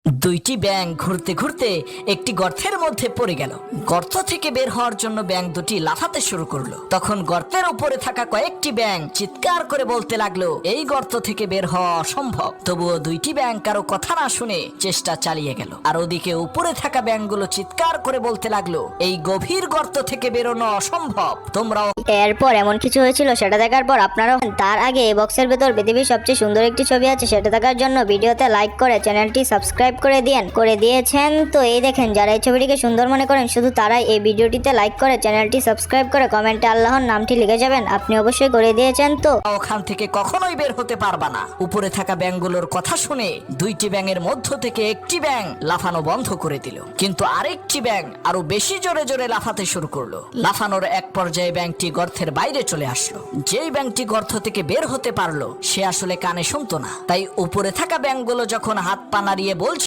দুইটি ব্যাঙ ঘুরতে ঘুরতে একটি গর্তের মধ্যে পড়ে গেল। গর্ত থেকে বের হওয়ার জন্য ব্যাঙ দুটি লাফাতে শুরু করলো। তখন গর্তের উপরে থাকা কয়েকটি ব্যাঙ চিৎকার করে বলতে লাগলো, এই গর্ত থেকে বের হওয়া অসম্ভব। তবুও দুইটি ব্যাঙ কারো কথা না শুনে চেষ্টা চালিয়ে গেল। আর ওদিকে উপরে থাকা ব্যাঙগুলো চিৎকার করে বলতে লাগলো, এই গভীর গর্ত থেকে বেরোনো অসম্ভব, তোমরাও। এরপর এমন কিছু হয়েছিল সেটা দেখার পর আপনারাও তার আগে এই বক্সের ভেতর পৃথিবীর সবচেয়ে সুন্দর একটি ছবি আছে, সেটা দেখার জন্য ভিডিওতে লাইক করে চ্যানেলটি সাবস্ক্রাইব করে দিয়েছেন। তো এই দেখেন, যারা এই ছবিটিকে সুন্দর মনে করেন শুধু তারাই এই ভিডিওটিতে লাইক করে চ্যানেলটি সাবস্ক্রাইব করে কমেন্টে আল্লাহর নামটি লিখে যাবেন। আপনি অবশ্যই করে দিয়েছেন। তো ওখান থেকে কখনোই বের হতে পারবা না। উপরে থাকা ব্যাঙগুলোর কথা শুনে দুইটি ব্যাঙের মধ্য থেকে একটি ব্যাঙ লাফানো বন্ধ করে দিল, কিন্তু আরেকটি ব্যাঙ আরো বেশি জোরে জোরে লাফাতে শুরু করলো। লাফানোর এক পর্যায়ে ব্যাঙটি গর্তের বাইরে চলে আসলো। যেই ব্যাঙটি গর্ত থেকে বের হতে পারলো সে আসলে কানে শুনতো না, তাই উপরে থাকা ব্যাঙগুলো যখন হাত পা নাড়িয়ে বলছে